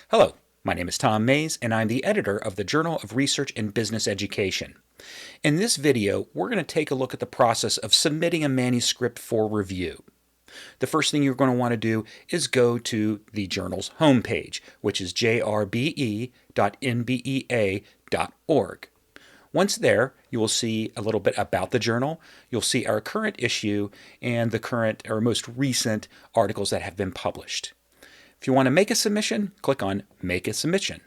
Hello, my name is Tom Mays, and I'm the editor of the Journal of Research in Business Education. In this video, we're going to take a look at the process of submitting a manuscript for review. The first thing you're going to want to do is go to the journal's homepage, which is jrbe.nbea.org. Once there, you will see a little bit about the journal. You'll see our current issue and the current or most recent articles that have been published. If you want to make a submission, click on Make a Submission.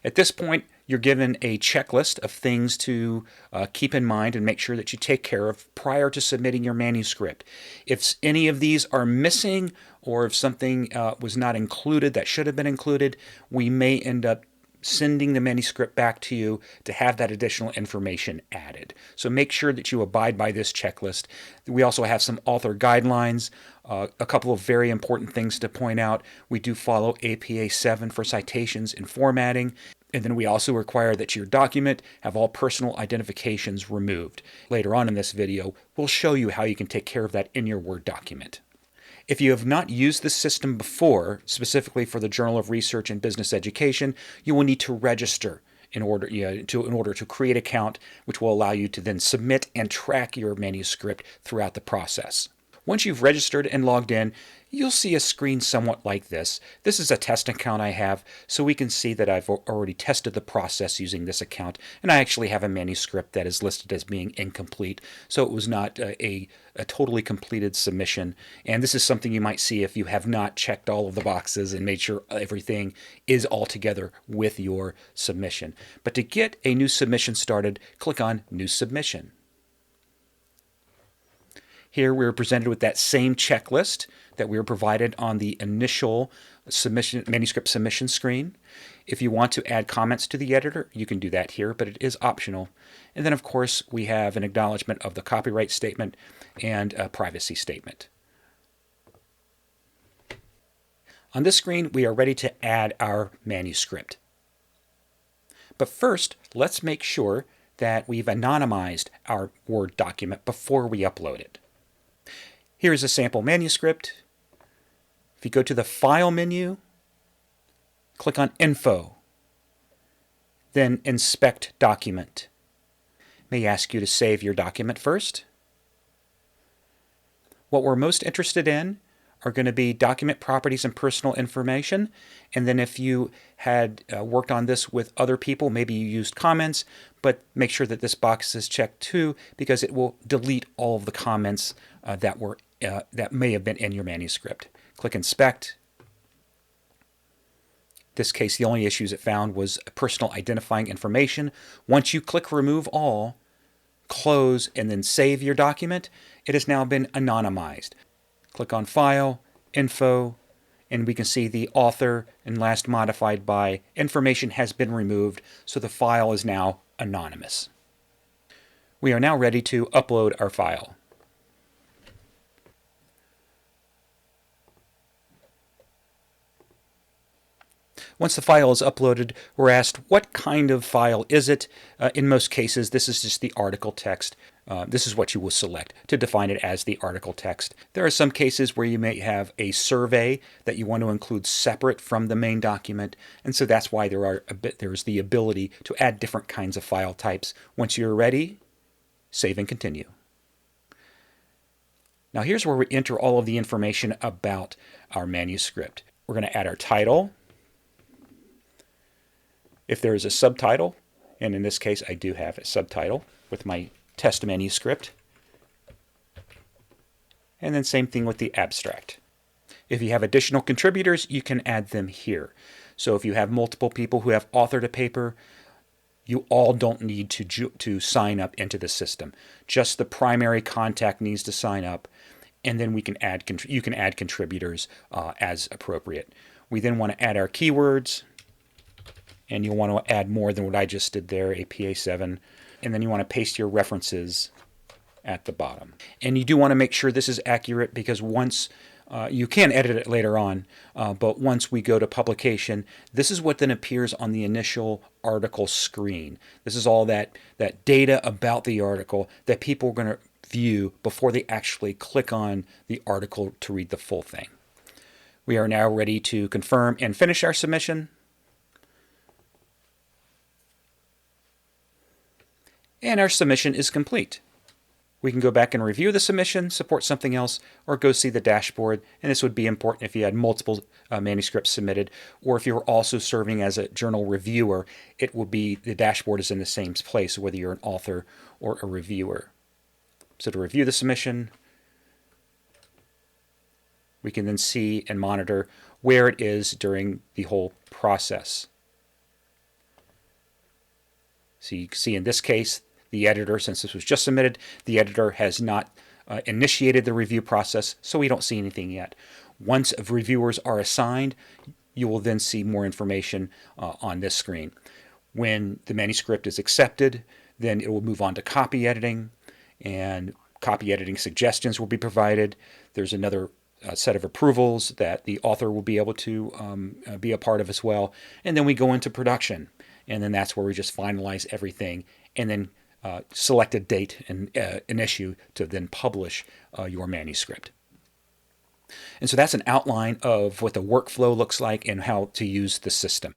At this point, you're given a checklist of things to keep in mind and make sure that you take care of prior to submitting your manuscript. If any of these are missing or if something was not included that should have been included, we may end up sending the manuscript back to you to have that additional information added. So make sure that you abide by this checklist. We also have some author guidelines, a couple of very important things to point out. We do follow APA 7 for citations and formatting, and then we also require that your document have all personal identifications removed. Later on in this video, we'll show you how you can take care of that in your Word document. If you have not used this system before, specifically for the Journal of Research in Business Education, you will need to register in order to create an account, which will allow you to then submit and track your manuscript throughout the process. Once you've registered and logged in, you'll see a screen somewhat like this. This is a test account I have, so we can see that I've already tested the process using this account, and I actually have a manuscript that is listed as being incomplete, so it was not a totally completed submission. And this is something you might see if you have not checked all of the boxes and made sure everything is all together with your submission. But to get a new submission started, click on New Submission. Here we're presented with that same checklist that we were provided on the initial manuscript submission screen. If you want to add comments to the editor, you can do that here, but it is optional. And then, of course, we have an acknowledgement of the copyright statement and a privacy statement. On this screen, we are ready to add our manuscript. But first, let's make sure that we've anonymized our Word document before we upload it. Here's a sample manuscript. If you go to the File menu, click on Info, then Inspect Document. It may ask you to save your document first. What we're most interested in are going to be document properties and personal information. And then if you had worked on this with other people, maybe you used comments, but make sure that this box is checked too, because it will delete all of the comments that may have been in your manuscript. Click Inspect. In this case, the only issues it found was personal identifying information. Once you click Remove All, close, and then save your document, it has now been anonymized. Click on File, Info, and we can see the author and last modified by information has been removed, so the file is now anonymous. We are now ready to upload our file. Once the file is uploaded, we're asked what kind of file is it. In most cases, this is just the article text. This is what you will select to define it as the article text. There are some cases where you may have a survey that you want to include separate from the main document, and so that's why there's the ability to add different kinds of file types. Once you're ready, save and continue. Now here's where we enter all of the information about our manuscript. We're going to add our title. If there is a subtitle, and in this case I do have a subtitle with my test manuscript, and then same thing with the abstract. If you have additional contributors, you can add them here. So if you have multiple people who have authored a paper, you all don't need to sign up into the system. Just the primary contact needs to sign up, and then you can add contributors as appropriate. We then want to add our keywords, and you'll want to add more than what I just did there, APA 7. And then you want to paste your references at the bottom. And you do want to make sure this is accurate, because once You can edit it later on, but once we go to publication, this is what then appears on the initial article screen. This is all that data about the article that people are going to view before they actually click on the article to read the full thing. We are now ready to confirm and finish our submission. And our submission is complete. We can go back and review the submission, support something else, or go see the dashboard. And this would be important if you had multiple manuscripts submitted, or if you were also serving as a journal reviewer, it will be the dashboard is in the same place, whether you're an author or a reviewer. So to review the submission, we can then see and monitor where it is during the whole process. So you can see in this case, the editor, since this was just submitted, the editor has not initiated the review process, so we don't see anything yet. Once reviewers are assigned, you will then see more information on this screen. When the manuscript is accepted, then it will move on to copy editing, and copy editing suggestions will be provided. There's another set of approvals that the author will be able to be a part of as well. And then we go into production, and then that's where we just finalize everything, and then select a date and an issue to then publish your manuscript. And so that's an outline of what the workflow looks like and how to use the system.